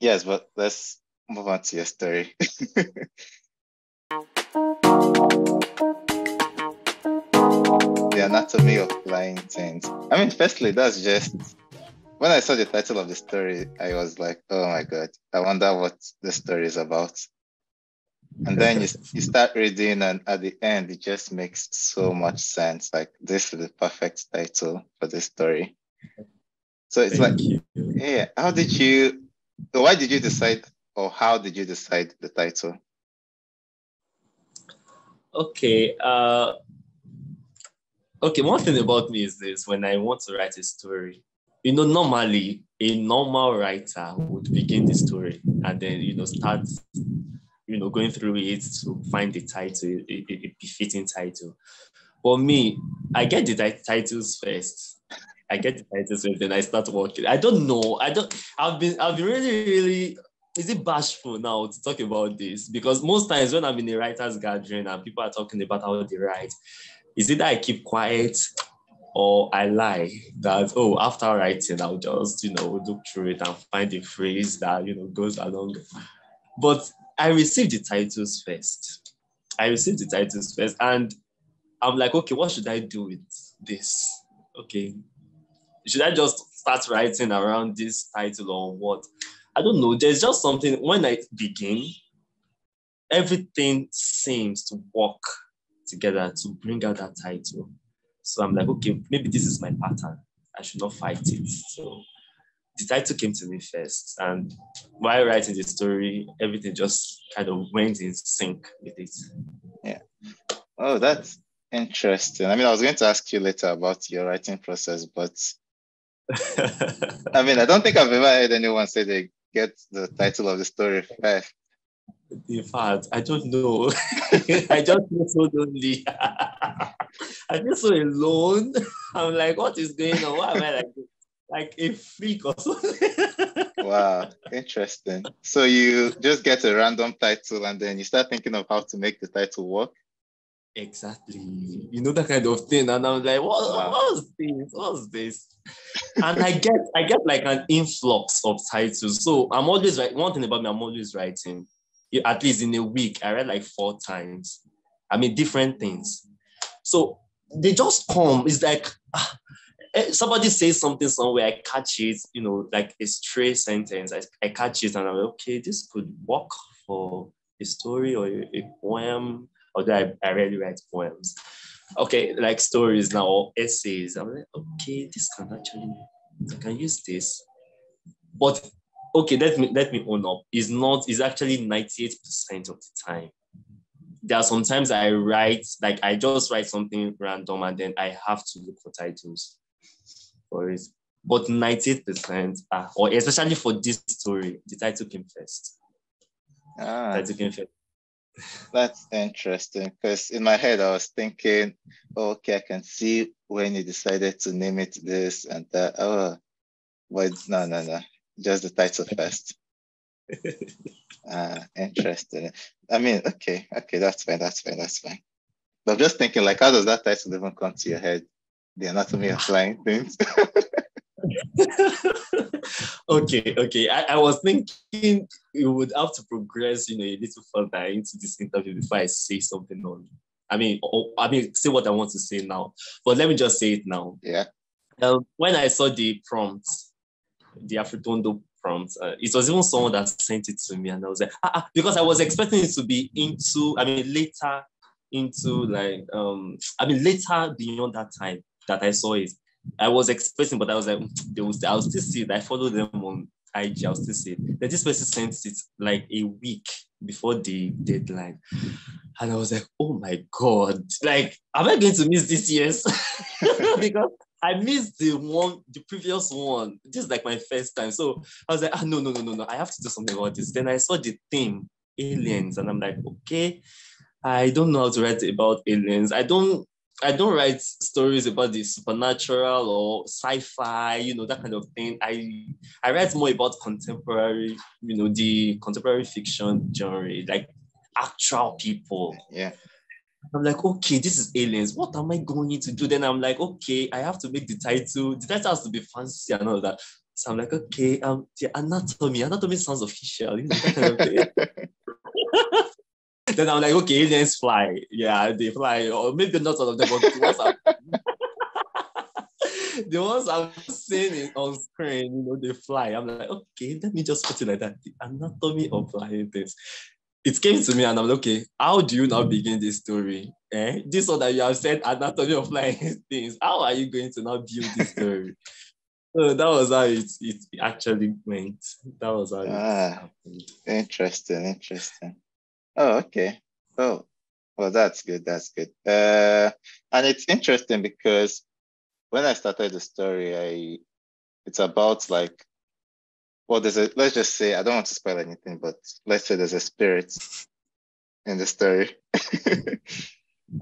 Yes, but let's move on to your story. The anatomy of flying things. I mean, firstly, that's just when I saw the title of the story, I was like, oh my God, I wonder what the story is about. And then you start reading, and at the end, it just makes so much sense. Like, this is the perfect title for this story. So it's Thank like, you. yeah, why did you decide, or how did you decide the title? Okay. Okay, one thing about me is this: when I want to write a story, normally a normal writer would begin the story and then, start, going through it to find the title, a befitting title. For me, I get the titles first. Then I start working. I don't know. I've been really, really, is it bashful now to talk about this? Because most times when I'm in a writer's gathering and people are talking about how they write, is it that I keep quiet or I lie that, after writing, I'll just, look through it and find a phrase that, goes along. But I received the titles first. And I'm like, okay, what should I do with this? Okay. Should I just start writing around this title or what? I don't know. There's just something, when I begin, everything seems to work together to bring out that title. So I'm like, okay, maybe this is my pattern. I should not fight it. So the title came to me first. And while writing the story, everything just kind of went in sync with it. Yeah. Oh, that's interesting. I mean, I was going to ask you later about your writing process, but I mean, I don't think I've ever heard anyone say they get the title of the story first. In fact, I don't know. I just feel so lonely. I feel so alone. I'm like, what is going on? Why am I like a freak or something? Wow, interesting. So you just get a random title and then you start thinking of how to make the title work? Exactly. That kind of thing. And I'm like, what's this? What's this? And I get like an influx of titles. So I'm always one thing about me, I'm always writing. At least in a week, I read like 4 times. I mean, different things. So they just come. It's like somebody says something somewhere, I catch it, like a stray sentence. I catch it and I'm like, okay, this could work for a story or a poem. Although I rarely write poems. Okay, like stories now or essays. I'm like, okay, I can use this. But okay, let me own up. It's actually 98% of the time. There are sometimes I write, like I just write something random and then I have to look for titles for it. But 98%, or especially for this story, the title came first. That's interesting, because in my head I was thinking, okay, I can see when you decided to name it this and that. Oh, but no, just the title first. Interesting. I mean, okay, that's fine. But I'm just thinking, like, how does that title even come to your head? The anatomy of flying things. Okay. I was thinking you would have to progress, a little further into this interview before I say something on. I mean, say what I want to say now. But let me just say it now. Yeah. When I saw the prompt, the Afritondo prompt, it was even someone that sent it to me, and I was like, because I was expecting it to be later beyond that time that I saw it. I was expecting, but I was like, I'll still see it. I follow them on IG, I'll still see it. Then this person sent it like a week before the deadline. And I was like, oh my God, like, am I going to miss this year's? Because I missed the previous one. This is like my first time. So I was like, no. I have to do something about this. Then I saw the theme, aliens, and I'm like, okay, I don't know how to write about aliens. I don't write stories about the supernatural or sci-fi, that kind of thing. I write more about contemporary, the contemporary fiction genre, like actual people. Yeah. I'm like, okay, this is aliens. What am I going to do? Then I'm like, okay, I have to make the title. The title has to be fancy and all that. So I'm like, okay, the anatomy sounds official, that kind of thing. Then I'm like, okay, aliens fly. Yeah, they fly. Or maybe not all of them, but the ones I've seen it on screen, they fly. I'm like, okay, let me just put it like that. The anatomy of flying things. It came to me and I'm like, okay, how do you now begin this story? This one that you have said anatomy of flying things. How are you going to now build this story? So that was how it actually went. That was how it happened. Interesting. Oh, okay. Oh, well, that's good. And it's interesting because when I started the story, it's about like, well, let's just say, I don't want to spoil anything, but let's say there's a spirit in the story.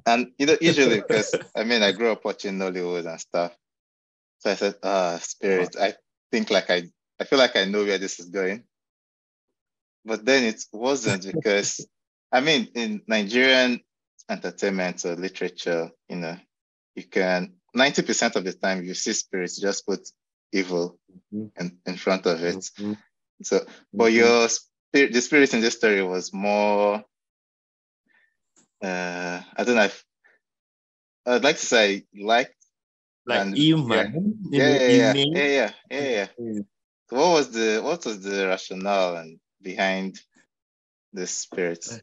And usually because I grew up watching Nollywood and stuff. So I said, spirit, I feel like I know where this is going. But then it wasn't because in Nigerian entertainment or literature, you can 90% of the time you see spirits, just put evil in front of it. Mm-hmm. So, but the spirit in this story was more, I don't know if I'd like to say like human. Yeah. So what was the rationale behind the spirit?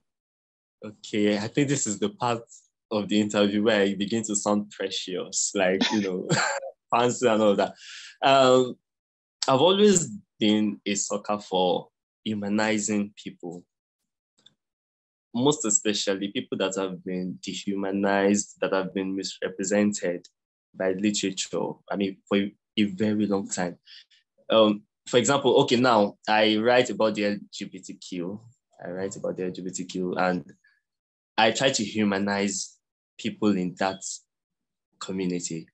Okay, I think this is the part of the interview where I begin to sound precious, like fancy and all that. I've always been a sucker for humanizing people, most especially people that have been dehumanized, that have been misrepresented by literature. For a very long time. For example, okay, now I write about the LGBTQ. And I try to humanize people in that community.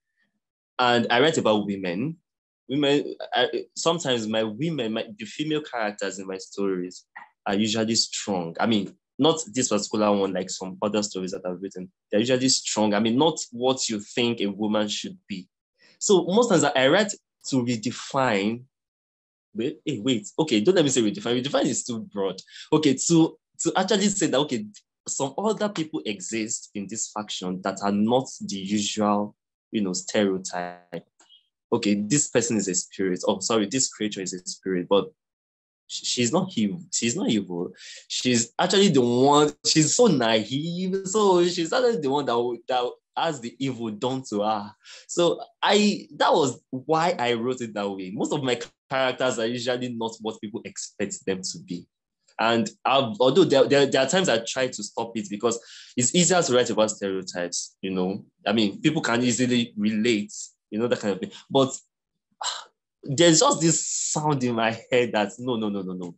And I write about women. Sometimes the female characters in my stories are usually strong. Not this particular one, like some other stories that I've written. They're usually strong. Not what you think a woman should be. So most times I write to redefine. Wait. Okay, don't let me say redefine. Redefine is too broad. Okay, to actually say that, okay, some other people exist in this faction that are not the usual, stereotype. Okay, this person is a spirit. Oh, sorry, this creature is a spirit, but she's not evil. She's not evil. She's actually the one. She's so naive. So she's actually the one that has the evil done to her. So that was why I wrote it that way. Most of my characters are usually not what people expect them to be. And although there are times I try to stop it because it's easier to write about stereotypes, people can easily relate, that kind of thing. But there's just this sound in my head that no.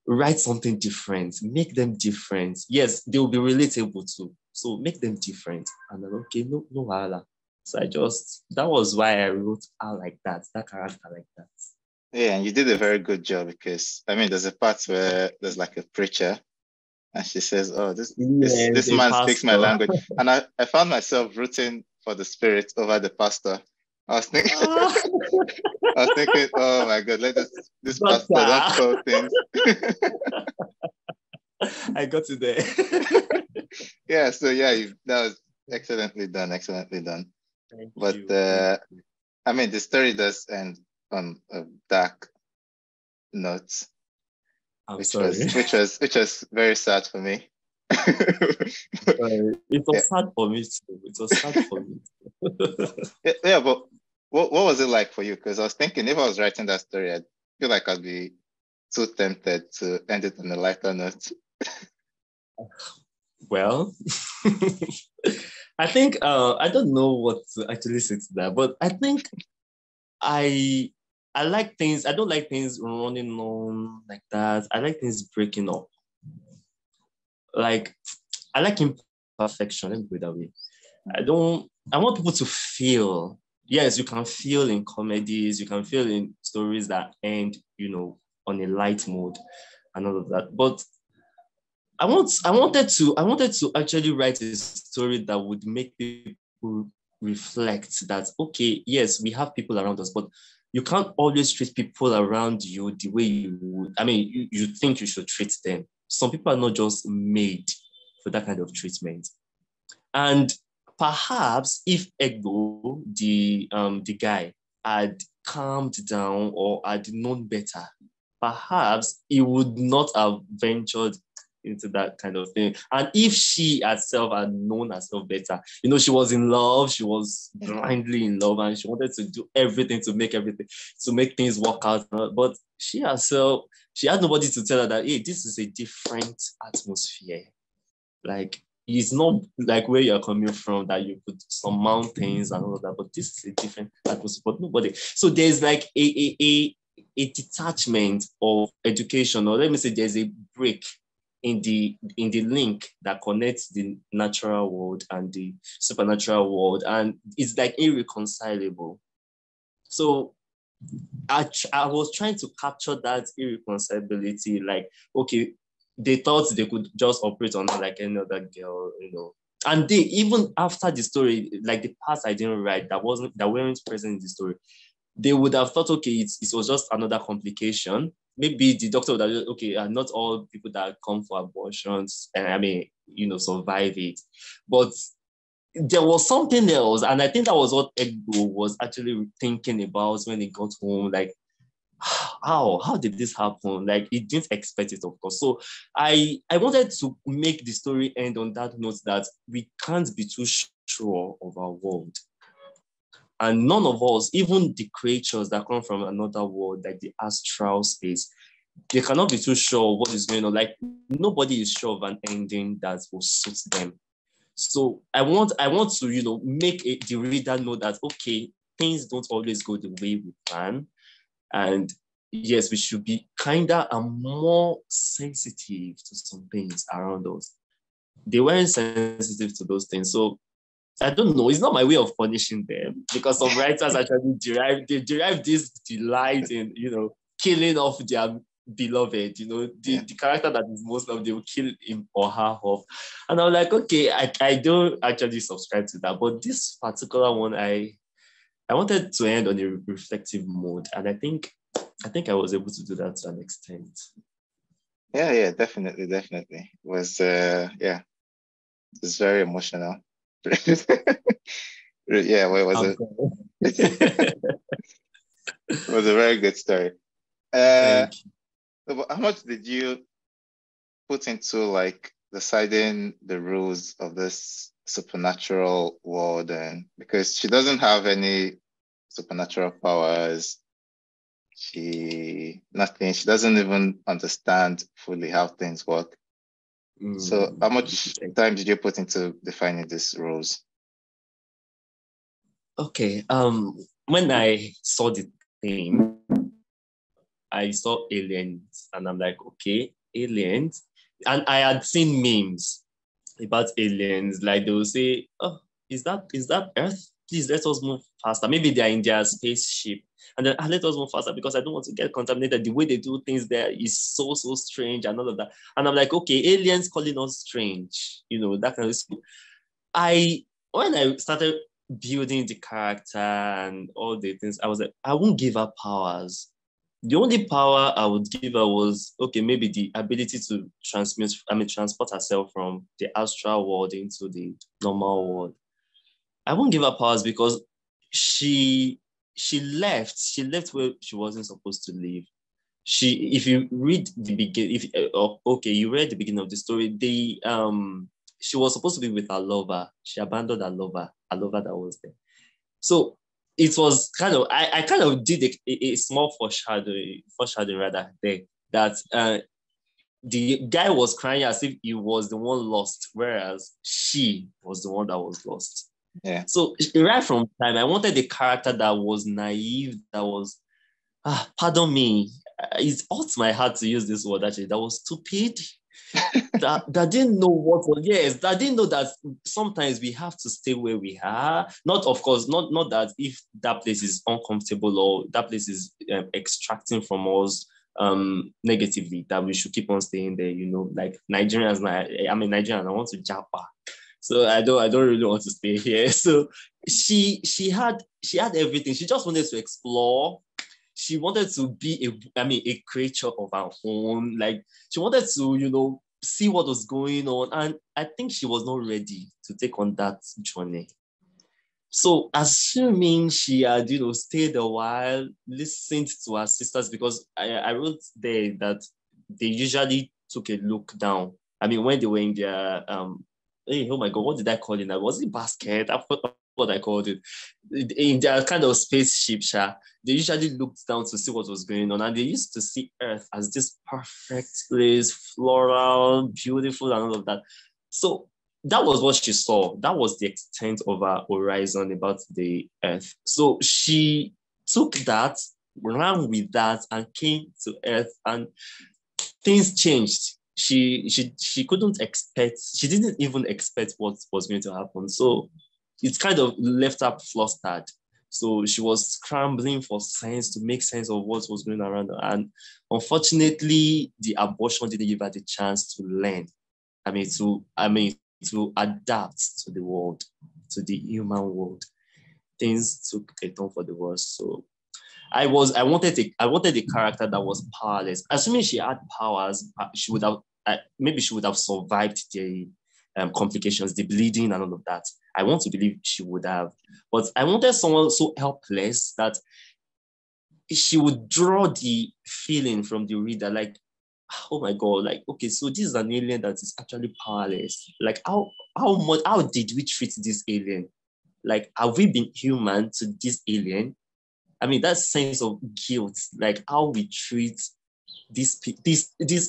Write something different. Make them different. Yes, they will be relatable too. So make them different. And I'm okay, no wala. So that was why I wrote her like that character like that. Yeah, and you did a very good job because there's a part where there's like a preacher and she says, "Oh, this man speaks my language." And I found myself rooting for the spirit over the pastor. I was thinking, oh my God, let this pastor don't spoil things. I got it there. Yeah, so that was excellently done. Thank but you. The story does end on a dark note. Which was very sad for me. It was sad for me too. Yeah, but what was it like for you? Because I was thinking if I was writing that story, I'd feel like I'd be too tempted to end it on a lighter note. Well, I think I don't know what to actually say to that, but I think I like things. I don't like things running on like that. I like things breaking up. Like I like imperfection. Let me put it that way. I want people to feel. Yes, you can feel in comedies. You can feel in stories that end, on a light mode, and all of that. But I wanted to actually write a story that would make people reflect that, okay, yes, we have people around us, but you can't always treat people around you the way you would. I mean, you think you should treat them. Some people are not just made for that kind of treatment. And perhaps if Egbo, the guy, had calmed down or had known better, perhaps he would not have ventured into that kind of thing. And if she herself had known herself better, she was in love, she was blindly in love, and she wanted to do everything to make things work out. But she herself, she had nobody to tell her that, hey, this is a different atmosphere. Like, it's not like where you're coming from that you could surmount things and all of that, but this is a different atmosphere, but nobody. So there's like a detachment of education, or let me say there's a break in the link that connects the natural world and the supernatural world, and it's like irreconcilable. So I was trying to capture that irreconcilability, like, okay, they thought they could just operate on her like any other girl, And they, even after the story, like the parts I didn't write that weren't present in the story, they would have thought, okay, it was just another complication. Maybe the doctor would have said, okay, not all people that come for abortions, survive it. But there was something else. And I think that was what Egbo was actually thinking about when he got home. Like, how did this happen? Like, he didn't expect it, of course. So I wanted to make the story end on that note that we can't be too sure of our world. And none of us, even the creatures that come from another world, like the astral space, they cannot be too sure what is going on. Like, nobody is sure of an ending that will suit them. So I want to, make the reader know that, okay, things don't always go the way we plan. And yes, we should be kinder and more sensitive to some things around us. They weren't sensitive to those things. So I don't know. It's not my way of punishing them, because some writers actually derive this delight in, killing off their beloved. The character that is most loved, they will kill him or her off. And I'm like, okay, I don't actually subscribe to that. But this particular one, I wanted to end on a reflective mode, and I think I was able to do that to an extent. Yeah, definitely. It was it's very emotional. Yeah, well, it was a very good story. Thank you. How much did you put into like deciding the rules of this supernatural world? And because she doesn't have any supernatural powers, she doesn't even understand fully how things work. So how much time did you put into defining these rules? Okay. When I saw the thing, I saw aliens, and I'm like, okay, aliens. And I had seen memes about aliens. Like, they will say, oh, is that Earth? Please let us move faster. Maybe they're in their spaceship. And then let us move faster because I don't want to get contaminated. The way they do things there is so strange and all of that. And I'm like, okay, aliens calling us strange, that kind of stuff. When I started building the character and all the things, I was like, I won't give her powers. The only power I would give her was, okay, maybe the ability to transport herself from the astral world into the normal world. I won't give her powers because she left where she wasn't supposed to live. If you read the beginning, you read the beginning of the story, she was supposed to be with her lover. She abandoned her lover that was there. So it was kind of, I kind of did a small foreshadowing rather there, that the guy was crying as if he was the one lost, whereas she was the one that was lost. Yeah. So right from time, I wanted a character that was naive, that was, pardon me, it hurts my heart to use this word actually, that was stupid. that didn't know what was, yes, that didn't know that sometimes we have to stay where we are. Not, of course, not that if that place is uncomfortable or that place is extracting from us negatively, that we should keep on staying there, like Nigerians. I'm a Nigerian, I want to japa. So I don't really want to stay here. So she had everything. She just wanted to explore. she wanted to be a creature of her own. Like she wanted to, see what was going on. And I think she was not ready to take on that journey. So assuming she had, stayed a while, listened to her sisters, because I wrote there that they usually took a look down. I mean, when they were in their, hey, oh my God, what did I call it now? Was it basket? I forgot what I called it. In their kind of spaceship, they usually looked down to see what was going on. And they used to see Earth as this perfect place, floral, beautiful, and all of that. So that was what she saw. That was the extent of her horizon about the Earth. So she took that, ran with that, and came to Earth, and things changed. She couldn't expect, she didn't even expect what was going to happen. So it kind of left her flustered. So she was scrambling for sense to make sense of what was going around her. And unfortunately, the abortion didn't give her the chance to learn. To adapt to the world, to the human world. Things took a turn for the worse. So I wanted a character that was powerless. Assuming she had powers, she would have maybe she would have survived the complications, the bleeding, and all of that. I want to believe she would have, but I wanted someone so helpless that she would draw the feeling from the reader, like, oh my God, like, okay, so this is an alien that is actually powerless. Like, how did we treat this alien? Like, have we been human to this alien? I mean, that sense of guilt, like how we treat this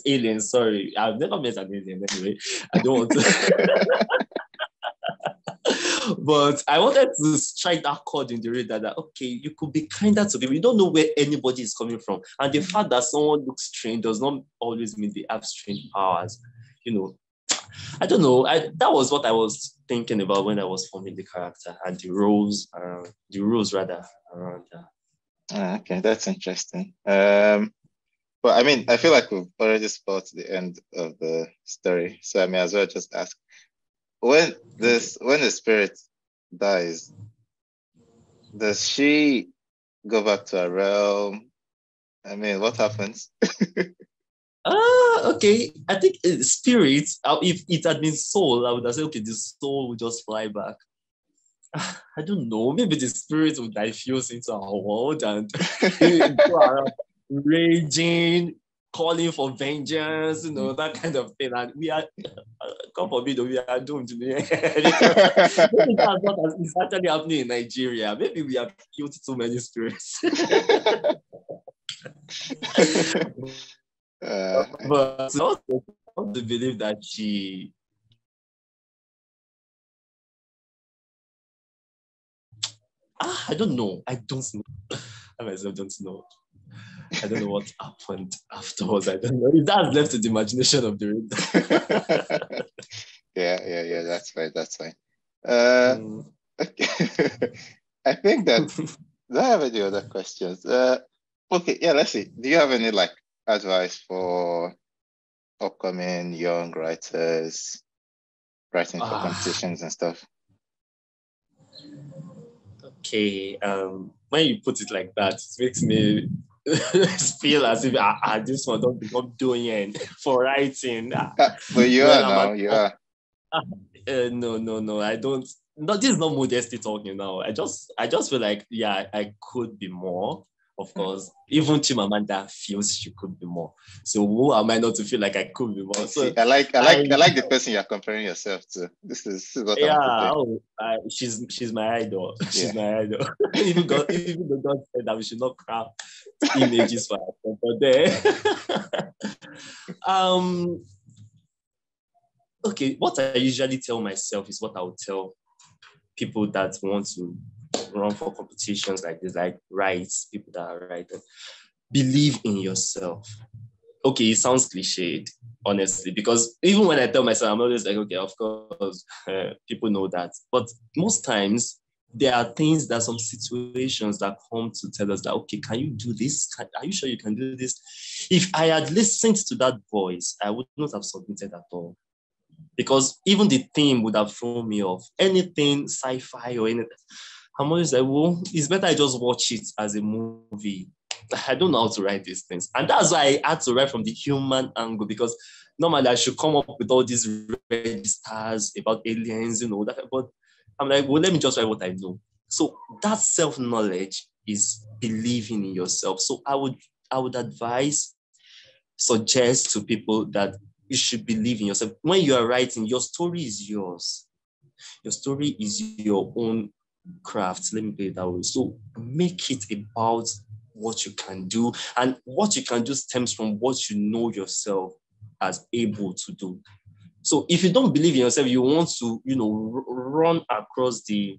alien. Sorry, I've never met an alien anyway. I don't want to. But I wanted to strike that chord in the reader that, okay, you could be kinder to people. You don't know where anybody is coming from. And the fact that someone looks strange does not always mean they have strange powers. I don't know. That was what I was thinking about when I was forming the character and the roles around that. Okay, that's interesting. But I mean, I feel like we've already spotted the end of the story. So I may as well just ask, when the spirit dies, does she go back to her realm? I mean, what happens? Okay. I think spirit, if it had been soul, I would have said, okay, the soul would just fly back. I don't know. Maybe the spirit would diffuse into our world and go around raging, calling for vengeance, that kind of thing. And we are, God forbid, we are doomed. Maybe that's what is actually happening in Nigeria. Maybe we have killed too many spirits. But I also believe that she. I don't know. I myself don't know. I don't know what happened afterwards. I don't know. That's left to the imagination of the reader. Yeah. That's fine. Okay. I think that. Do I have any other questions? Okay. Yeah. Let's see. Do you have any advice for upcoming young writers writing for competitions and stuff? Okay. When you put it like that, it makes me feel as if this one don't become doing for writing. But you are now. You are. No. I don't. No, this is not modesty talking now. I just feel like, yeah, I could be more. Of course, even Chimamanda feels she could be more. So who am I not to feel like I could be more? So I like the person you're comparing yourself to. This is what I want to say. She's my idol. She's my idol. even the God said that we should not craft images for her. But there. Okay, what I usually tell myself is what I would tell people that want to run for competitions like this, like people that are writers. Believe in yourself. Okay, it sounds cliched, honestly, because even when I tell myself, I'm always like, okay, of course, people know that. But most times, there are some situations that come to tell us that, okay, can you do this? Are you sure you can do this? If I had listened to that voice, I would not have submitted at all. Because even the theme would have thrown me off. Anything sci-fi or anything. I'm always like, well, it's better I just watch it as a movie I don't know how to write these things. And that's why I had to write from the human angle, because normally I should come up with all these registers about aliens, but I'm like, well, let me just write what I know. So that self-knowledge is believing in yourself. So I would suggest to people that you should believe in yourself. When you are writing, your story is yours. Your story is your own craft. Let me put it that way. So make it about what you can do, and what you can do stems from what you know yourself as able to do. So if you don't believe in yourself, you want to, run across the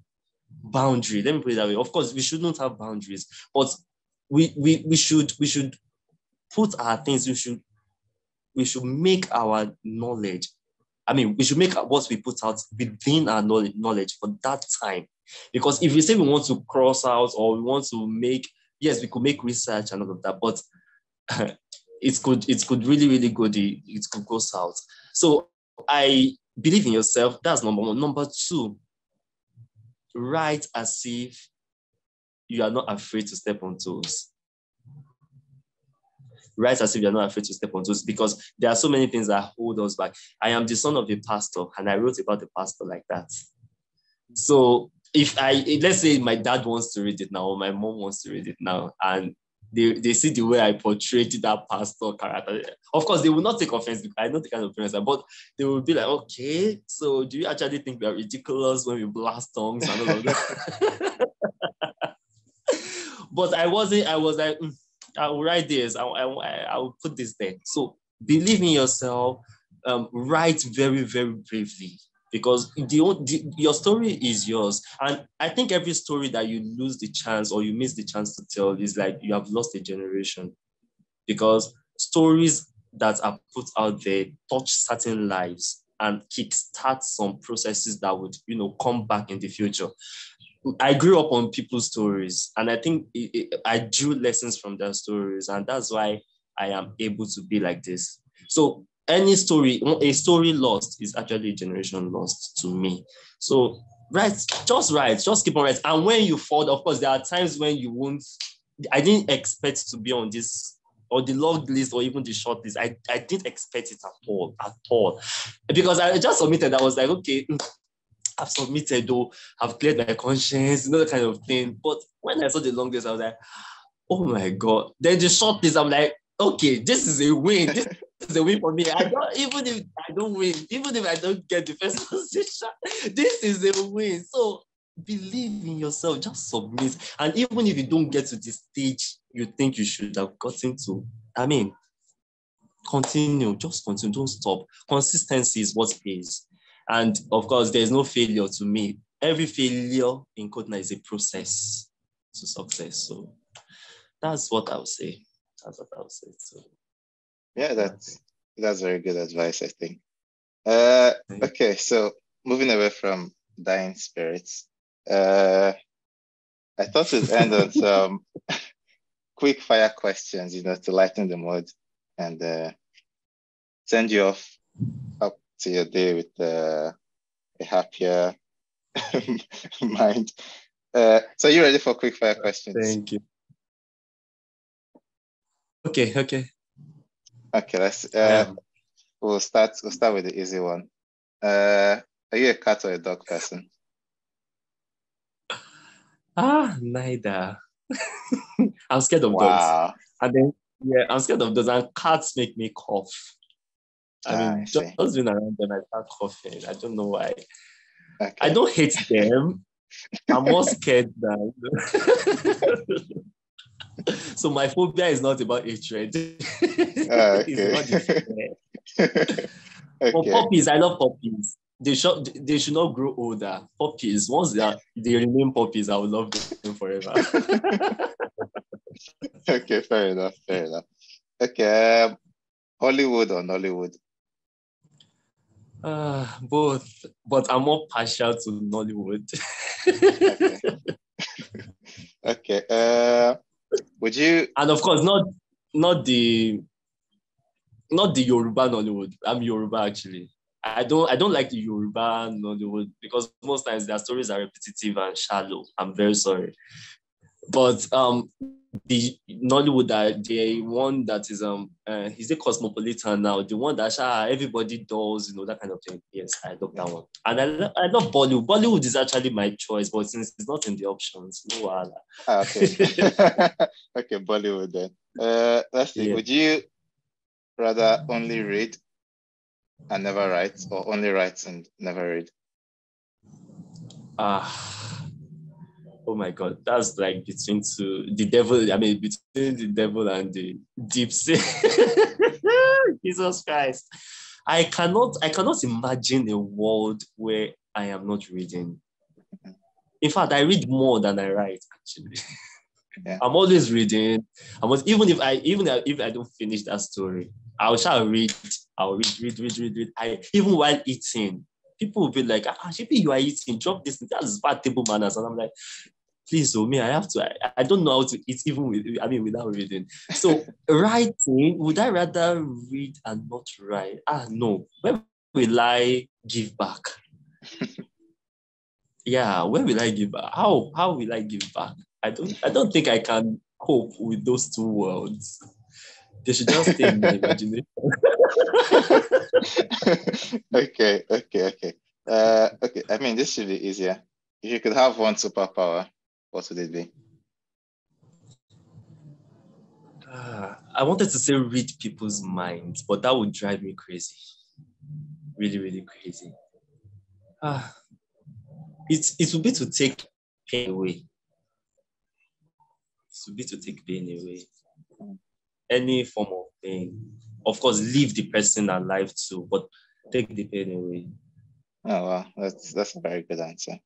boundary. Let me put it that way. Of course, we shouldn't have boundaries, but we should put our things. We should make our knowledge. We should make what we put out within our knowledge for that time. Because if we say we want to cross out, or we want to make, yes, we could make research and all of that, but it could really, really it could go south. So I believe in yourself. That's number one. Number two, write as if you are not afraid to step on toes. Write as if you're not afraid to step on toes, because there are so many things that hold us back. I am the son of a pastor, and I wrote about a pastor like that. So let's say my dad wants to read it now, or my mom wants to read it now, and they see the way I portrayed that pastor character. Of course, they will not take offense, because I know the kind of parents, but they will be like, okay, so do you actually think we are ridiculous when we blast tongues and all of that? But I was like, I will write this, I will put this there. So believe in yourself, write very, very bravely, because your story is yours. And I think every story that you lose the chance, or you miss the chance to tell, is like you have lost a generation, because stories that are put out there touch certain lives and kickstart some processes that would, come back in the future. I grew up on people's stories, and I think I drew lessons from their stories, and that's why I am able to be like this. So a story lost is actually a generation lost to me. So write, just keep on writing. And when you fall, of course, there are times when you won't. I didn't expect to be on this, or the long list, or even the short list. I didn't expect it at all. Because I just submitted. I was like, okay, I've submitted, though, I've cleared my conscience, that kind of thing. But when I saw the long list, I was like, oh my God. Then the short list, I'm like, okay, this is a win. This is a win for me. Even if I don't win, even if I don't get the first position, this is a win. So believe in yourself, just submit. And even if you don't get to the stage you think you should have gotten to, continue, just continue, don't stop. Consistency is what pays. And of course, there's no failure to me. Every failure in Kotna is a process to success. So that's what I would say. So yeah, that's very good advice, I think. Okay, so moving away from dying spirits, I thought we'd end on some quick fire questions, to lighten the mood and send you off up to your day with a happier mind. So you ready for quick fire questions? Thank you. Okay. Let's we'll start with the easy one. Are you a cat or a dog person? Neither. I'm scared of dogs. Wow. And then I'm scared of dogs, and cats make me cough. Just being around them, I start coughing. I don't know why. Okay. I don't hate them. I'm more scared than. So my phobia is not about hatred. It's about the fear. Okay. For puppies, I love puppies. They should not grow older. Puppies, once they remain puppies, I will love them forever. Okay, fair enough. Okay, Hollywood or Nollywood? Both, but I'm more partial to Nollywood. Okay. Would you? And of course, not the Yoruba Nollywood. I'm Yoruba, actually. I don't like the Yoruba Nollywood, because most times their stories are repetitive and shallow. I'm very sorry. But the Nollywood, that the one that is a cosmopolitan now, the one that everybody does, that kind of thing. Yes, I love that one. And I love Bollywood. Bollywood is actually my choice, but since it's not in the options, no. Okay. Okay, Bollywood then. Let's see. Yeah. Would you rather only read and never write, or only write and never read? Oh my God, that's like between the devil and the deep sea. Jesus Christ. I cannot imagine a world where I am not reading. In fact, I read more than I write, actually. Yeah. I'm always reading. Even if I don't finish that story, I'll read. I'll read. Even while eating, people will be like, you are eating, drop this. That's bad table manners. And I'm like, please, me, I have to. I don't know how to eat even without reading. So writing, would I rather read and not write? No. When will I give back? Yeah, when will I give back? How will I give back? I don't think I can cope with those two worlds. They should just stay in my imagination. Okay. Okay. I mean, this should be easier. If you could have one superpower, what would it be? I wanted to say read people's minds, but that would drive me crazy. Really, really crazy. It would be to take pain away. It would be to take pain away. Any form of pain. Of course, leave the person alive too, but take the pain away. Oh wow, that's a very good answer.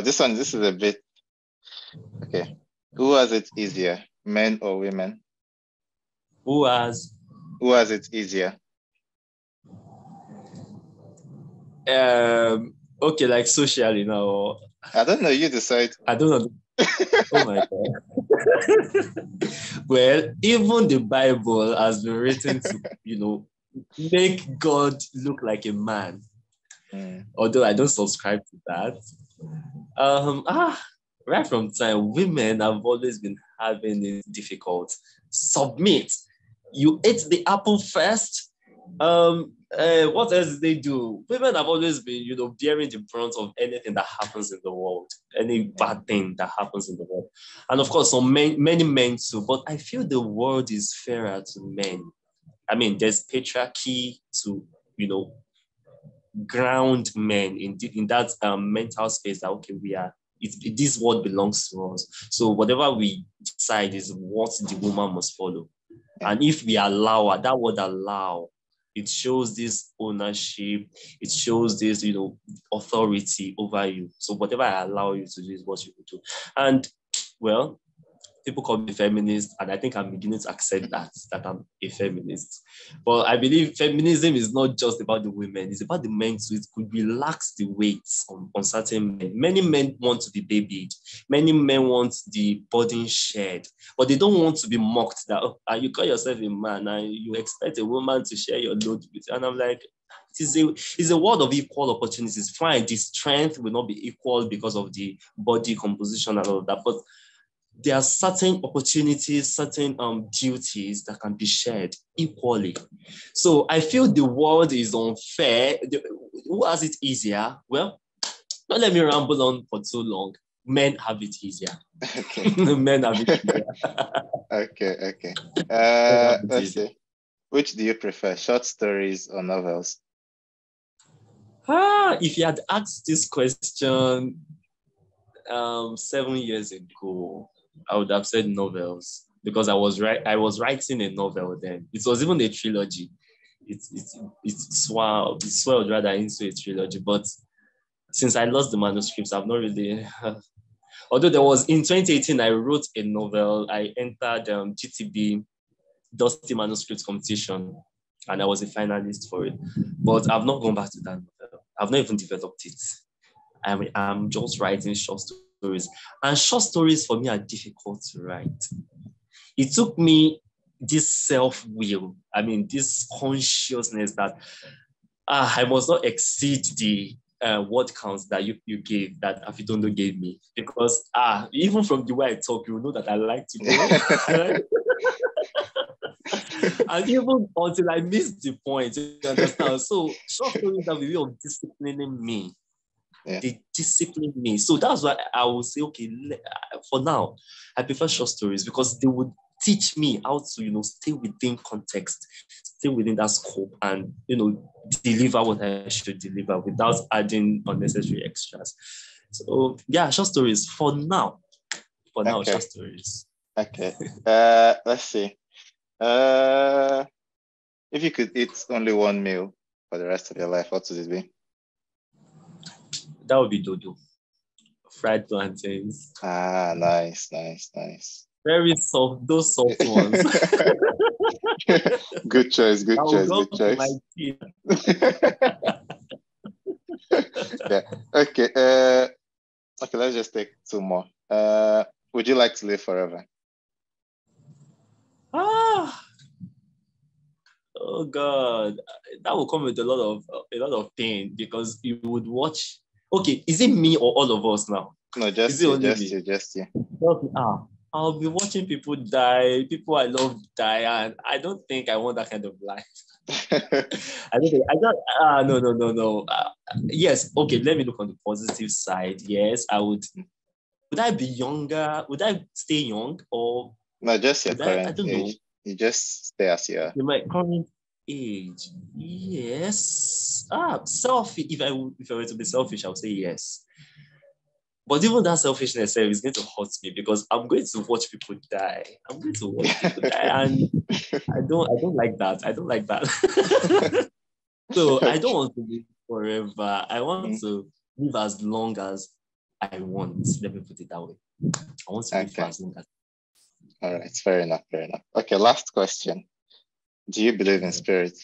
This is a bit okay. Who has it easier, men or women? Who has it easier? Okay, like socially now. I don't know. You decide. I don't know. Oh my God. Well, even the Bible has been written to, make God look like a man. Although I don't subscribe to that. Right from time, women have always been having it difficult. Submit. You ate the apple first. What else did they do? Women have always been, bearing the brunt of anything that happens in the world, any bad thing that happens in the world. And of course, many men too, but I feel the world is fairer to men. I mean, there's patriarchy to, ground men in that mental space that, okay, this world belongs to us. So whatever we decide is what the woman must follow. And if we allow her, that word allow, it shows this ownership, it shows this, authority over you. So whatever I allow you to do is what you will do. And well, people call me feminist, and I think I'm beginning to accept that I'm a feminist. But I believe feminism is not just about the women, it's about the men too. It could relax the weight on certain men. Many men want to be babied. Many men want the burden shared, but they don't want to be mocked that, you call yourself a man and you expect a woman to share your load with you. And I'm like, it's a world of equal opportunities. Fine, the strength will not be equal because of the body composition and all of that, but there are certain opportunities, certain duties that can be shared equally. So I feel the world is unfair. Who has it easier? Well, don't let me ramble on for too long. Men have it easier. Okay. Men have it easier. Okay. Let's see. Which do you prefer, short stories or novels? If you had asked this question 7 years ago, I would have said novels, because I was writing a novel then. It was even a trilogy. It's swelled rather into a trilogy. But since I lost the manuscripts, I've not really. Although there was in 2018, I wrote a novel. I entered GTB Dusty Manuscript competition, and I was a finalist for it. But I've not gone back to that novel. I've not even developed it. I'm just writing short stories. And short stories for me are difficult to write. It took me this self-will, this consciousness that I must not exceed the word counts that you gave, that Afritondo gave me, because even from the way I talk, you know that I like to go. And even until I miss the point, you understand? So short stories have a way of disciplining me. Yeah. They discipline me. So that's why I would say, okay, for now, I prefer short stories because they would teach me how to, stay within context, stay within that scope, and, deliver what I should deliver without adding unnecessary extras. So yeah, short stories for now. For now, Okay. short stories. Okay. Let's see. If you could eat only one meal for the rest of your life, what would it be? That would be dodo. Fried plantains. Nice. Very soft, those soft ones. Good choice. Good choice. Yeah. Okay. Okay. Let's just take two more. Would you like to live forever? Oh God, that will come with a lot of pain because you would watch. Okay, is it me or all of us now? No, just you. Just you. I'll be watching people die, people I love die, and I don't think I want that kind of life. No. Yes, okay, let me look on the positive side. Yes, I would. Would I be younger? Would I stay young or? No, just your current I don't age. know. You just stay as you are. In my current age, yes. Selfish. If I were to be selfish, I would say yes. But even that selfishness is going to hurt me because I'm going to watch people die. And I don't like that. So I don't want to live forever. I want to live as long as I want. Let me put it that way. I want to live for as long as. All right, fair enough. Okay, last question. Do you believe in spirit?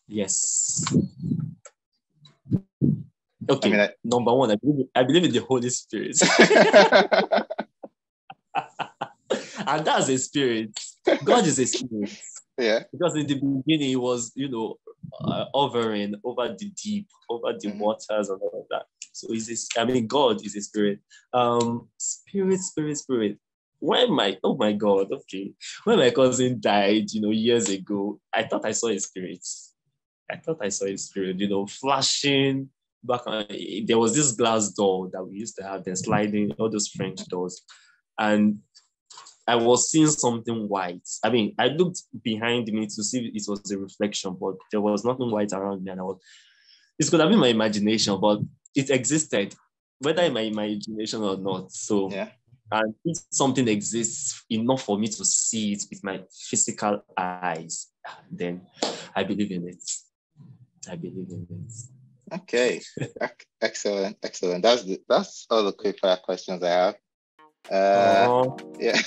Yes. Okay, number one, I believe in the Holy Spirit. And that's a spirit. God is a spirit. Yeah. Because in the beginning, he was, hovering over the deep, over the waters and all of that. So God is a spirit. Spirit. When my cousin died, years ago, I thought I saw a spirit. Flashing back. There was this glass door that we used to have, then sliding, all those French doors. And I was seeing something white. I looked behind me to see if it was a reflection, but there was nothing white around me. And it could have been my imagination, but it existed, whether in my imagination or not. So, yeah. And if something exists enough for me to see it with my physical eyes, then I believe in it. Okay. Excellent. That's all the quick fire questions I have. Yeah.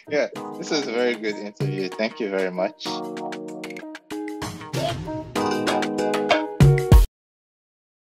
Yeah, this was a very good interview. Thank you very much.